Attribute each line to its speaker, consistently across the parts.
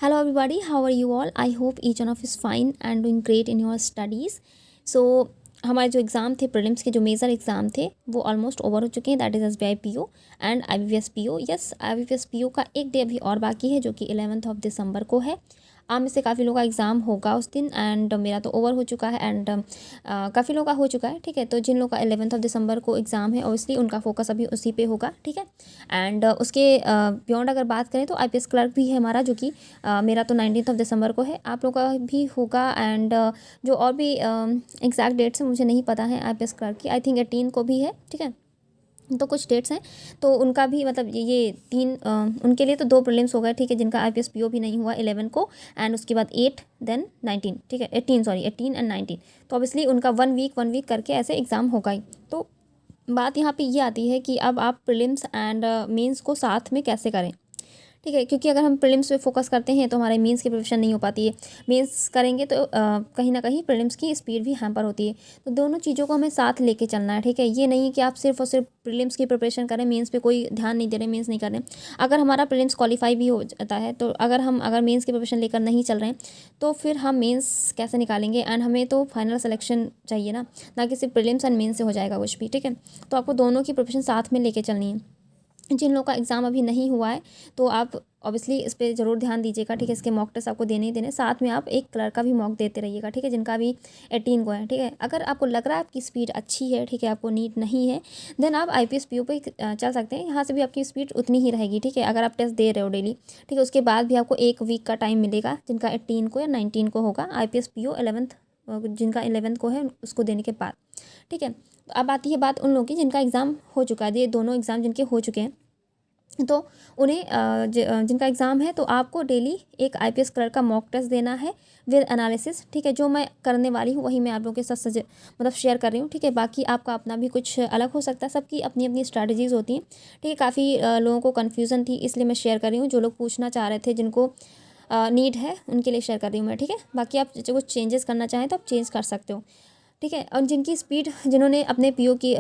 Speaker 1: Hello everybody, how are you all? I hope each one of is fine and doing great in your studies. So हमारे जो exam थे prelims के जो major exam थे वो almost over हो चुके हैं. That is SBI PO and IBPS PO. Yes, IBPS PO का एक डे अभी और बाकी है जो कि 11 दिसंबर को है. आप में से काफ़ी लोगों का एग्ज़ाम होगा उस दिन एंड मेरा तो ओवर हो चुका है एंड काफ़ी लोगों का हो चुका है. ठीक है, तो जिन लोगों का 11 दिसंबर को एग्ज़ाम है ऑब्वियसली उनका फोकस अभी उसी पे होगा. ठीक है, एंड उसके बियॉन्ड अगर बात करें तो IPS क्लर्क भी है हमारा जो कि मेरा तो 19 दिसंबर को है. आप लोगों का भी होगा एंड जो और भी एग्जैक्ट डेट्स हैं मुझे नहीं पता है. IPS क्लर्क की आई थिंक 18 को भी है. ठीक है, तो कुछ डेट्स हैं तो उनका भी मतलब ये तीन उनके लिए तो दो प्रीलिम्स हो गए. ठीक है, जिनका IPS PO भी नहीं हुआ 11 को एंड उसके बाद 8 देन 19. ठीक है, 18 एंड 19. तो ऑब्वियसली उनका वन वीक करके ऐसे एग्ज़ाम होगा ही. तो बात यहाँ पे ये आती है कि अब आप प्रीलिम्स एंड मेंस को साथ में कैसे करें. ठीक है, क्योंकि अगर हम प्रीलिम्स पे फोकस करते हैं तो हमारे मेंस की प्रिपरेशन नहीं हो पाती है. मेंस करेंगे तो कहीं ना कहीं प्रीलिम्स की स्पीड भी हैम्पर होती है. तो दोनों चीज़ों को हमें साथ लेके चलना है. ठीक है, ये नहीं है कि आप सिर्फ और सिर्फ प्रीलिम्स की प्रिपरेशन करें, मेंस पे कोई ध्यान नहीं दे रहे, मेंस नहीं कर रहे. अगर हमारा प्रीलिम्स क्वालिफाई भी हो जाता है तो अगर मेंस की प्रिपरेशन लेकर नहीं चल रहे हैं तो फिर हम मेंस कैसे निकालेंगे. एंड हमें तो फाइनल सिलेक्शन चाहिए ना कि सिर्फ प्रीलिम्स एंड मेंस से हो जाएगा कुछ भी. ठीक है, तो आपको दोनों की प्रिपरेशन साथ में लेके चलनी है. जिन लोगों का एग्ज़ाम अभी नहीं हुआ है तो आप ऑब्वियसली इस पर ज़रूर ध्यान दीजिएगा. ठीक है, इसके मॉक टेस्ट आपको देने ही देने, साथ में आप एक क्लर्क का भी मॉक देते रहिएगा. ठीक है, जिनका भी 18 को है. ठीक है, अगर आपको लग रहा है आपकी स्पीड अच्छी है, ठीक है, आपको नीट नहीं है, देन आप IPS PO पे चल सकते हैं. यहाँ से भी आपकी स्पीड उतनी ही रहेगी. ठीक है, अगर आप टेस्ट दे रहे हो डेली. ठीक है, उसके बाद भी आपको एक वीक का टाइम मिलेगा. जिनका 18 को या 19 को होगा IPS PO 11th, जिनका 11th को है उसको देने के बाद. ठीक है, तो अब आती है बात उन लोगों की जिनका एग्ज़ाम हो चुका है. ये दोनों एग्ज़ाम जिनके हो चुके हैं तो उन्हें जिनका एग्ज़ाम है तो आपको डेली एक IPS क्लर्क का मॉक टेस्ट देना है विद एनालिसिस. ठीक है, जो मैं करने वाली हूँ वही मैं आप लोगों के साथ मतलब शेयर कर रही हूँ. ठीक है, बाकी आपका अपना भी कुछ अलग हो सकता है, सबकी अपनी अपनी स्ट्रैटेजीज़ होती हैं. ठीक है, काफ़ी लोगों को कन्फ्यूज़न थी इसलिए मैं शेयर कर रही हूँ. जो लोग पूछना चाह रहे थे, जिनको नीड है, उनके लिए शेयर कर रही हूँ मैं. ठीक है, बाकी आप कुछ चेंजेस करना चाहें तो आप चेंज कर सकते हो. ठीक है, और जिनकी स्पीड, जिन्होंने अपने PO की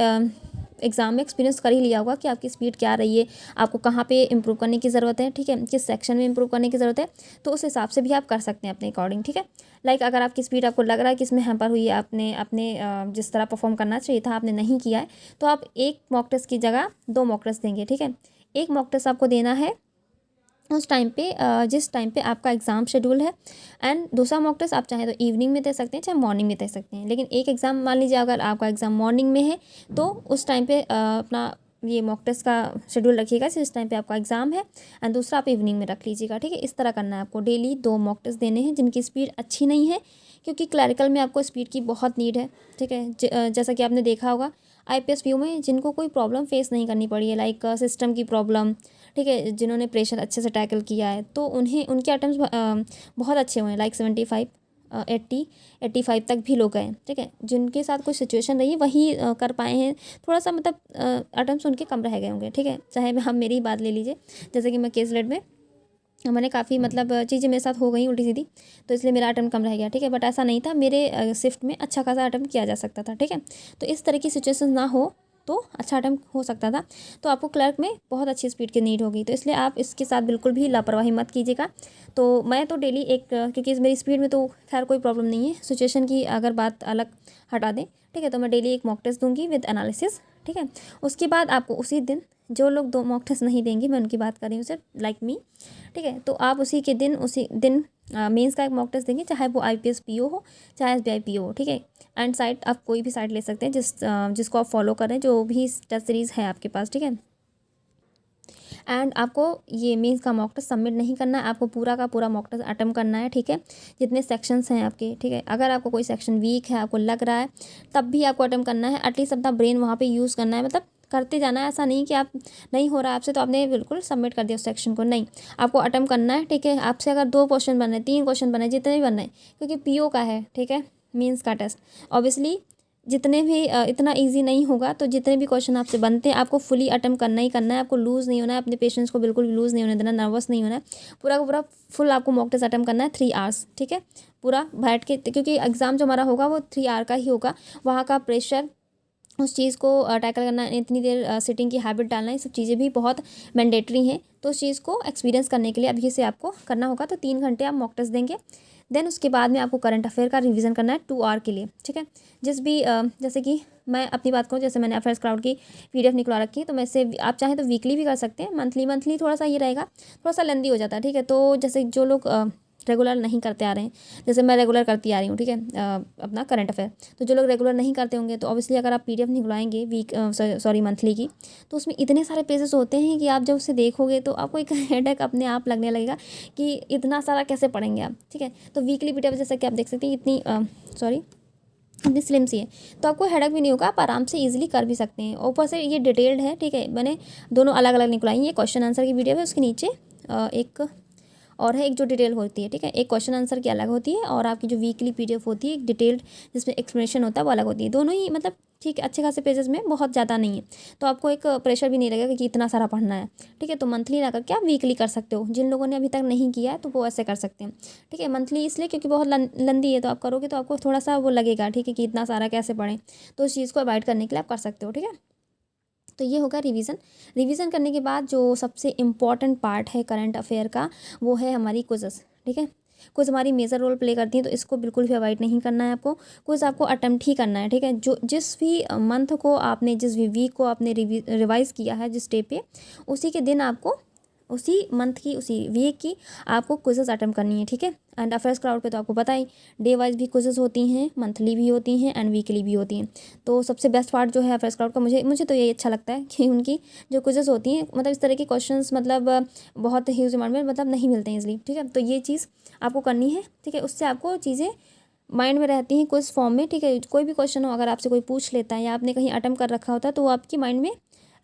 Speaker 1: एग्ज़ाम में एक्सपीरियंस कर ही लिया होगा कि आपकी स्पीड क्या रही है, आपको कहाँ पे इंप्रूव करने की ज़रूरत है. ठीक है, किस सेक्शन में इंप्रूव करने की ज़रूरत है, तो उस हिसाब से भी आप कर सकते हैं अपने अकॉर्डिंग. ठीक है, लाइक अगर आपकी स्पीड आपको लग रहा है कि इसमें हैम्पर हुई है, आपने अपने जिस तरह परफॉर्म करना चाहिए था आपने नहीं किया है, तो आप एक मॉक टेस्ट की जगह 2 मॉक टेस्ट देंगे. ठीक है, एक मॉक टेस्ट आपको देना है उस टाइम पे जिस टाइम पे आपका एग्ज़ाम शेड्यूल है, एंड दूसरा मॉक टेस्ट आप चाहें तो इवनिंग में दे सकते हैं, चाहे मॉर्निंग में दे सकते हैं. लेकिन एक एग्ज़ाम मान लीजिए अगर आपका एग्ज़ाम मॉर्निंग में है तो उस टाइम पे अपना ये मॉक टेस्ट का शेड्यूल रखिएगा जिस टाइम पे आपका एग्ज़ाम है, एंड दूसरा आप इवनिंग में रख लीजिएगा. ठीक है, इस तरह करना है आपको. डेली 2 मॉक टेस्ट देने हैं जिनकी स्पीड अच्छी नहीं है, क्योंकि क्लैरिकल में आपको स्पीड की बहुत नीड है. ठीक है, जैसा कि आपने देखा होगा IPS PO में जिनको कोई प्रॉब्लम फेस नहीं करनी पड़ी है, लाइक सिस्टम की प्रॉब्लम. ठीक है, जिन्होंने प्रेशर अच्छे से टैकल किया है तो उन्हें उनके अटेम्प्ट बहुत अच्छे हुए हैं, लाइक 75 80 85 तक भी लोग गए. ठीक है, जिनके साथ कोई सिचुएशन रही वही कर पाए हैं. थोड़ा सा मतलब अटेम्प्ट्स उनके कम रह गए होंगे. ठीक है, चाहे हम मेरी ही बात ले लीजिए, जैसे कि मैं केस लेट में मैंने काफ़ी मतलब चीज़ें मेरे साथ हो गई उल्टी सीधी, तो इसलिए मेरा अटेम्प्ट कम रह गया. ठीक है, बट ऐसा नहीं था, मेरे शिफ्ट में अच्छा खासा अटेम्प्ट किया जा सकता था. ठीक है, तो इस तरह की सिचुएशन ना हो तो अच्छा अटेम्प्ट हो सकता था. तो आपको क्लर्क में बहुत अच्छी स्पीड की नीड होगी, तो इसलिए आप इसके साथ बिल्कुल भी लापरवाही मत कीजिएगा. तो मैं तो डेली एक क्योंकि मेरी स्पीड में तो खैर कोई प्रॉब्लम नहीं है, सिचुएशन की अगर बात अलग हटा दें. ठीक है, तो मैं डेली एक मॉक टेस्ट दूंगी विद एनालिसिस. ठीक है, उसके बाद आपको उसी दिन, जो लोग 2 मॉक टेस्ट नहीं देंगे मैं उनकी बात कर रही हूँ सिर्फ, लाइक मी. ठीक है, तो आप उसी दिन मेंस का एक मॉक टेस्ट देंगे, चाहे वो IPS PO हो चाहे SBI PO हो. ठीक है, एंड साइट आप कोई भी साइट ले सकते हैं जिसको आप फॉलो करें, जो भी टेस्ट सीरीज़ है आपके पास. ठीक है, एंड आपको ये मेंस का मॉक टेस्ट सबमिट नहीं करना है, आपको पूरा का पूरा मॉक टेस्ट अटेम्प्ट करना है. ठीक है, जितने सेक्शंस हैं आपके. ठीक है, अगर आपको कोई सेक्शन वीक है, आपको लग रहा है, तब भी आपको अटेम्प्ट करना है. एटलीस्ट अपना ब्रेन वहाँ पे यूज़ करना है, मतलब करते जाना है. ऐसा नहीं कि आप नहीं हो रहा आपसे तो आपने बिल्कुल सबमिट कर दिया उस सेक्शन को, नहीं, आपको अटेम्प्ट करना है. ठीक है, आपसे अगर 2 क्वेश्चन बन रहे, 3 क्वेश्चन बने, जितने भी बन रहे, क्योंकि PO का है. ठीक है, मीन्स का टेस्ट ऑब्वियसली जितने भी इतना इजी नहीं होगा, तो जितने भी क्वेश्चन आपसे बनते हैं आपको फुली अटेम्प्ट करना ही करना है. आपको लूज़ नहीं होना है, अपने पेशेंस को बिल्कुल भी लूज़ नहीं होने देना, नर्वस नहीं होना है. पूरा का पूरा फुल आपको मॉक टेस्ट अटेम्प्ट करना है 3 आवर्स. ठीक है, पूरा बैठ के, क्योंकि एग्ज़ाम जो हमारा होगा वो 3 आवर का ही होगा. वहाँ का प्रेशर, उस चीज़ को टैकल करना, इतनी देर सिटिंग की हैबिट डालना, ये सब चीज़ें भी बहुत मैंडेटरी हैं। तो उस चीज़ को एक्सपीरियंस करने के लिए अभी से आपको करना होगा। तो 3 घंटे आप मॉक टेस्ट देंगे। देन उसके बाद में आपको करंट अफेयर का रिवीजन करना है 2 आवर के लिए, ठीक है। जिस भी जैसे कि मैं अपनी बात करूँ, जैसे मैंने अफेयर्स क्राउड की PDF निकलवा रखी है, तो मैं इससे आप चाहें तो वीकली भी कर सकते हैं। मंथली थोड़ा सा ये रहेगा, थोड़ा सा लेंदी हो जाता है, ठीक है। तो जैसे जो लोग रेगुलर नहीं करते आ रहे हैं, जैसे मैं रेगुलर करती आ रही हूँ, ठीक है, अपना करंट अफेयर, तो जो लोग रेगुलर नहीं करते होंगे, तो ऑब्वियसली अगर आप PDF निकलवाएंगे मंथली की, तो उसमें इतने सारे पेजेस होते हैं कि आप जब उसे देखोगे तो आपको एक हेडेक अपने आप लगने लगेगा कि इतना सारा कैसे पढ़ेंगे आप, ठीक है। तो वीकली PDF जैसा कि आप देख सकते हैं इतनी स्लिम सी है, तो आपको हेडेक भी नहीं होगा, आप आराम से इजीली कर भी सकते हैं। ऊपर से ये डिटेल्ड है, ठीक है। मैंने दोनों अलग अलग निकलाई, ये क्वेश्चन आंसर की वीडियो है, उसके नीचे एक और है, एक जो डिटेल होती है, ठीक है। एक क्वेश्चन आंसर की अलग होती है, और आपकी जो वीकली PDF होती है एक डिटेल्ड जिसमें एक्सप्लेनेशन होता है वो अलग होती है। दोनों ही मतलब ठीक है, अच्छे खासे पेजेस में, बहुत ज़्यादा नहीं है, तो आपको एक प्रेशर भी नहीं लगेगा कि इतना सारा पढ़ना है, ठीक है। तो मंथली ना करके आप वीकली कर सकते हो। जिन लोगों ने अभी तक नहीं किया है तो वो ऐसे कर सकते हैं, ठीक है। मंथली इसलिए क्योंकि बहुत लंदी है, तो आप करोगे तो आपको थोड़ा सा वो लगेगा, ठीक है, कि इतना सारा कैसे पढ़ें। तो उस चीज़ को अवॉइड करने के लिए आप कर सकते हो, ठीक है। तो ये होगा रिवीजन करने के बाद जो सबसे इम्पॉर्टेंट पार्ट है करंट अफेयर का, वो है हमारी क्विज़ेस, ठीक है। क्विज हमारी मेजर रोल प्ले करती हैं, तो इसको बिल्कुल भी अवॉइड नहीं करना है आपको। क्विज आपको अटेम्प्ट ही करना है, ठीक है। जो जिस भी मंथ को आपने, जिस भी वीक को आपने रिवाइज किया है जिस डे पे, उसी के दिन आपको, उसी मंथ की, उसी वीक की आपको क्विज़ेस अटेम्प्ट करनी है, ठीक है। एंड अफेयर्स क्राउड पे तो आपको पता ही, डे वाइज भी क्विज़ेस होती हैं, मंथली भी होती हैं एंड वीकली भी होती हैं। तो सबसे बेस्ट पार्ट जो है अफेयर्स क्राउड का, मुझे तो यही अच्छा लगता है कि उनकी जो क्विज़ेस होती हैं, मतलब इस तरह के क्वेश्चंस मतलब बहुत ह्यूज अमाउंट में मतलब नहीं मिलते हैं इजली, ठीक है। तो ये चीज़ आपको करनी है, ठीक है। उससे आपको चीज़ें माइंड में रहती हैं क्विज फॉर्म में, ठीक है। कोई भी क्वेश्चन हो, अगर आपसे कोई पूछ लेता है या आपने कहीं अटेम्प्ट कर रखा होता है, तो वो आपकी माइंड में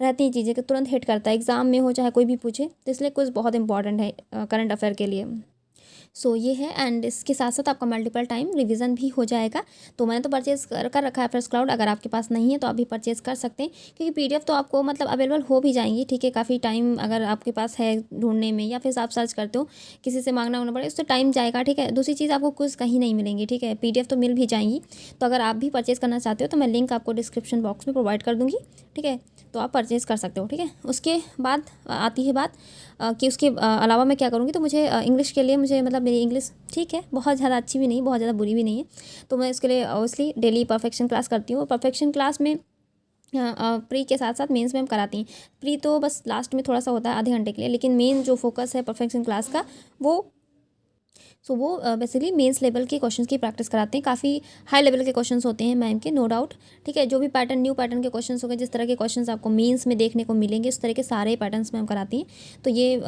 Speaker 1: रहती हैं चीज़ें कि तुरंत हिट करता है, एग्जाम में हो चाहे कोई भी पूछे। तो इसलिए क्विज बहुत इंपॉर्टेंट है करंट अफेयर के लिए। सो ये है, एंड इसके साथ साथ आपका मल्टीपल टाइम रिवीजन भी हो जाएगा। तो मैंने तो परचेज कर रखा है अफेयर्स क्राउड, अगर आपके पास नहीं है तो आप भी परचेज कर सकते हैं, क्योंकि PDF तो आपको मतलब अवेलेबल हो भी जाएंगी, ठीक है। काफ़ी टाइम अगर आपके पास है ढूंढने में, या फिर आप सर्च करते हो, किसी से मांगना होना पड़े, उससे टाइम जाएगा, ठीक है। दूसरी चीज़, आपको कुछ कहीं नहीं मिलेंगी, ठीक है। PDF तो मिल भी जाएंगी। तो अगर आप भी परचेज़ करना चाहते हो तो मैं लिंक आपको डिस्क्रिप्शन बॉक्स में प्रोवाइड कर दूँगी, ठीक है। तो आप परचेज़ कर सकते हो, ठीक है। उसके बाद आती है बात कि उसके अलावा मैं क्या करूँगी। तो मुझे इंग्लिश के लिए, मुझे मतलब मेरी इंग्लिश ठीक है, बहुत ज़्यादा अच्छी भी नहीं, बहुत ज़्यादा बुरी भी नहीं है, तो मैं इसके लिए ऑब्वियसली डेली परफेक्शन क्लास करती हूँ। परफेक्शन क्लास में प्री के साथ साथ मेंस में हम कराती हैं। प्री तो बस लास्ट में थोड़ा सा होता है आधे घंटे के लिए, लेकिन मेन जो फोकस है परफेक्शन क्लास का, वो बेसिकली मेंस लेवल के क्वेश्चंस की प्रैक्टिस कराते हैं। काफ़ी हाई लेवल के क्वेश्चंस होते हैं मैम के, नो डाउट, ठीक है। जो भी पैटर्न, न्यू पैटर्न के क्वेश्चंस हो गए, जिस तरह के क्वेश्चंस आपको मेंस में देखने को मिलेंगे, उस तरह के सारे पैटर्न्स मैम कराती हैं। तो ये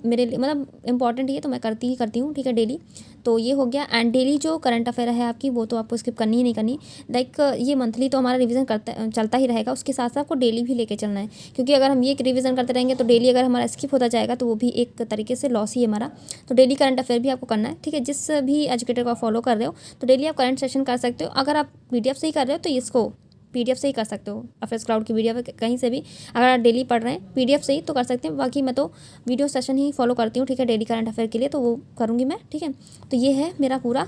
Speaker 1: मेरे लिए मतलब इंपॉर्टेंट ही है, तो मैं करती हूँ, ठीक है, डेली। तो ये हो गया। एंड डेली जो करंट अफेयर है आपकी, वो तो आपको स्किप करनी ही नहीं करनी। लाइक ये मंथली तो हमारा रिवीजन चलता ही रहेगा, उसके साथ साथ आपको डेली भी लेके चलना है, क्योंकि अगर हम ये रिवीजन करते रहेंगे तो डेली अगर हमारा स्किप होता जाएगा तो वो भी एक तरीके से लॉस ही है हमारा। तो डेली करंट अफेयर भी आपको करना है, ठीक है। जिस भी एजुकेटर को आप फॉलो कर रहे हो, तो डेली आप करंट सेशन कर सकते हो। अगर आप PDF से ही कर रहे हो तो इसको PDF से ही कर सकते हो, अफेयर्स क्राउड की वीडियो कहीं से भी। अगर आप डेली पढ़ रहे हैं PDF से ही तो कर सकते हैं, बाकी मैं तो वीडियो सेशन ही फॉलो करती हूँ, ठीक है, डेली करंट अफेयर के लिए, तो वो करूँगी मैं, ठीक है। तो ये है मेरा पूरा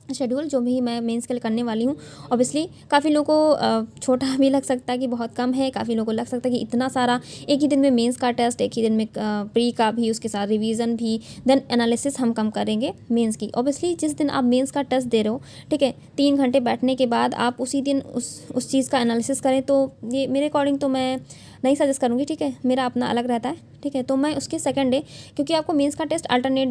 Speaker 1: शेड्यूल जो भी मैं मेंस के लिए करने वाली हूँ। ऑब्वियसली काफ़ी लोगों को छोटा भी लग सकता है कि बहुत कम है, काफ़ी लोगों को लग सकता है कि इतना सारा एक ही दिन में मेंस का टेस्ट, एक ही दिन में प्री का भी, उसके साथ रिवीजन भी, देन एनालिसिस हम कम करेंगे मेंस की। ऑब्वियसली जिस दिन आप मेंस का टेस्ट दे रहे हो, ठीक है, 3 घंटे बैठने के बाद आप उसी दिन उस चीज़ का एनालिसिस करें, तो ये मेरे अकॉर्डिंग तो मैं नहीं सजेस्ट करूँगी, ठीक है। मेरा अपना अलग रहता है, ठीक है। तो मैं उसके सेकंड डे, क्योंकि आपको मेंस का टेस्ट अल्टरनेट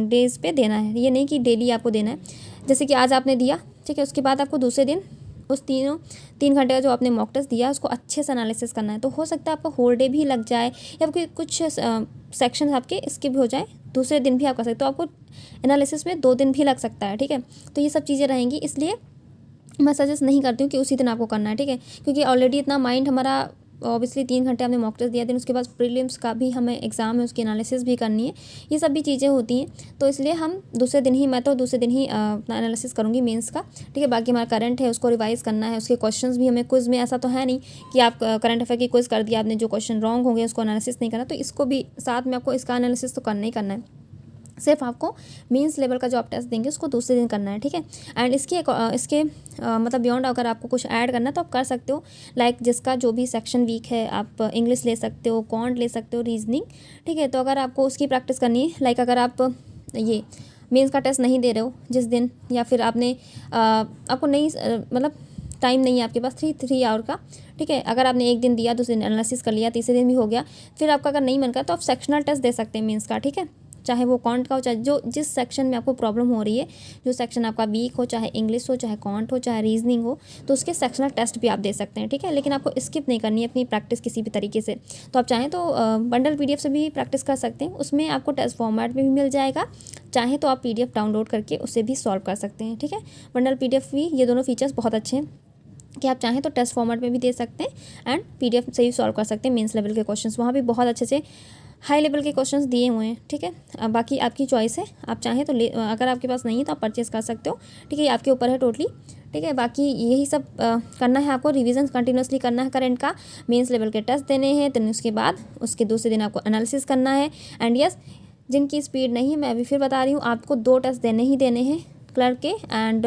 Speaker 1: डेज पे देना है, ये नहीं कि डेली आपको देना है। जैसे कि आज आपने दिया, ठीक है, उसके बाद आपको दूसरे दिन उस 3 घंटे का जो आपने मॉक टेस्ट दिया उसको अच्छे से एनालिसिस करना है। तो हो सकता है आपका होल डे भी लग जाए, या फिर कुछ सेक्शन आपके स्किप हो जाए, दूसरे दिन भी आप कर सकते हो, तो आपको एनालिसिस में 2 दिन भी लग सकता है, ठीक है। तो ये सब चीज़ें रहेंगी, इसलिए मैं सजेस्ट नहीं करती हूँ कि उसी दिन आपको करना है, ठीक है, क्योंकि ऑलरेडी इतना माइंड हमारा, ऑब्वियसली 3 घंटे हमने मॉक टेस्ट दिया, दिन उसके बाद प्रीलिम्स का भी हमें एग्ज़ाम है, उसकी एनालिसिस भी करनी है, ये सब भी चीज़ें होती हैं। तो इसलिए हम दूसरे दिन ही, मैं तो दूसरे दिन ही अपना एनालिसिस करूँगी मेंस का, ठीक है। बाकी हमारा करंट है उसको रिवाइज करना है, उसके क्वेश्चंस भी हमें, क्विज में ऐसा तो है नहीं कि आप करंट अफेयर की क्विज कर दिया आपने, जो क्वेश्चन रॉन्ग हो गए उसको एनालिसिस नहीं करना, तो इसको भी साथ में आपको इसका एनालिसिस तो करना ही करना है। सिर्फ आपको मेंस लेवल का जो आप टेस्ट देंगे उसको दूसरे दिन करना है, ठीक है। एंड इसके मतलब बियॉन्ड अगर आपको कुछ ऐड करना है तो आप कर सकते हो, लाइक जिसका जो भी सेक्शन वीक है आप इंग्लिश ले सकते हो, क्वांट ले सकते हो, रीजनिंग, ठीक है। तो अगर आपको उसकी प्रैक्टिस करनी है, लाइक अगर आप ये मेंस का टेस्ट नहीं दे रहे हो जिस दिन, या फिर आपने आपको नहीं मतलब टाइम नहीं है आपके पास 3 आवर का, ठीक है। अगर आपने एक दिन दिया, दूसरे दिन एनालिसिस कर लिया, तीसरे दिन भी हो गया, फिर आपका अगर नहीं मन का तो आप सेक्शनल टेस्ट दे सकते हैं मेंस का, ठीक है। चाहे वो कॉन्ट का हो, चाहे जो जिस सेक्शन में आपको प्रॉब्लम हो रही है, जो सेक्शन आपका वीक हो, चाहे इंग्लिश हो, चाहे कॉन्ट हो, चाहे रीजनिंग हो, तो उसके सेक्शनल टेस्ट भी आप दे सकते हैं, ठीक है। लेकिन आपको स्किप नहीं करनी है अपनी प्रैक्टिस किसी भी तरीके से। तो आप चाहें तो बंडल PDF से भी प्रैक्टिस कर सकते हैं, उसमें आपको टेस्ट फॉर्मेट में भी मिल जाएगा। चाहे तो आप PDF डाउनलोड करके उससे भी सॉल्व कर सकते हैं, ठीक है। बंडल PDF भी, ये दोनों फीचर्स बहुत अच्छे हैं कि आप चाहें तो टेस्ट फॉर्मेट में भी दे सकते हैं एंड PDF से भी सॉल्व कर सकते हैं मेंस लेवल के क्वेश्चंस। वहाँ भी बहुत अच्छे से हाई लेवल के क्वेश्चंस दिए हुए हैं, ठीक है। बाकी आपकी चॉइस है, आप चाहें तो अगर आपके पास नहीं है तो आप परचेज़ कर सकते हो, ठीक है। ये आपके ऊपर है टोटली, ठीक है। बाकी यही सब करना है आपको, रिवीजन कंटिन्यूसली करना है करंट का, मेंस लेवल के टेस्ट देने हैं, then उसके बाद उसके दूसरे दिन आपको एनालिसिस करना है। एंड यस, जिनकी स्पीड नहीं है, मैं अभी फिर बता रही हूँ, आपको 2 टेस्ट देने ही देने हैं क्लर्क के। एंड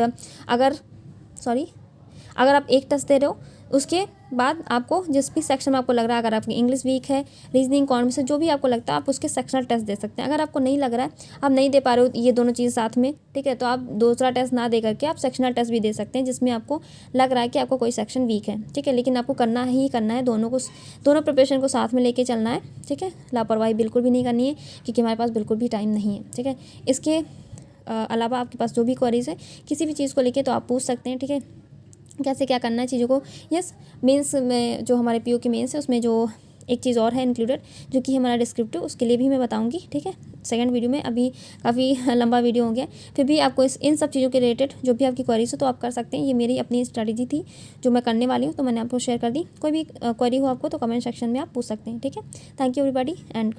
Speaker 1: अगर आप एक टेस्ट दे रहे हो, उसके बाद आपको जिस भी सेक्शन में आपको लग रहा है, अगर आपकी इंग्लिश वीक है, रीजनिंग, कॉन्ट से जो भी आपको लगता है, आप उसके सेक्शनल टेस्ट दे सकते हैं। अगर आपको नहीं लग रहा है, आप नहीं दे पा रहे हो ये दोनों चीज़ साथ में, ठीक है, तो आप दूसरा टेस्ट ना दे करके आप सेक्शनल टेस्ट भी दे सकते हैं, जिसमें आपको लग रहा है कि आपको कोई सेक्शन वीक है, ठीक है। लेकिन आपको करना ही करना है, दोनों प्रिपरेशन को साथ में लेके चलना है, ठीक है। लापरवाही बिल्कुल भी नहीं करनी है, क्योंकि हमारे पास बिल्कुल भी टाइम नहीं है, ठीक है। इसके अलावा आपके पास जो भी क्वेरीज है किसी भी चीज़ को लेके, तो आप पूछ सकते हैं, ठीक है, कैसे क्या करना है चीज़ों को। यस, मेंस में जो हमारे PO की मेंस है, उसमें जो एक चीज़ और है इंक्लूडेड, जो कि हमारा डिस्क्रिप्टिव, उसके लिए भी मैं बताऊंगी, ठीक है, सेकंड वीडियो में। अभी काफ़ी लंबा वीडियो हो गया, फिर भी आपको इन सब चीज़ों के रिलेटेड जो भी आपकी क्वेरीज हो तो आप कर सकते हैं। ये मेरी अपनी स्ट्रैटेजी थी जो मैं करने वाली हूँ, तो मैंने आपको शेयर कर दी। कोई भी क्वेरी हो आपको तो कमेंट सेक्शन में आप पूछ सकते हैं, ठीक है। Thank you everybody and good.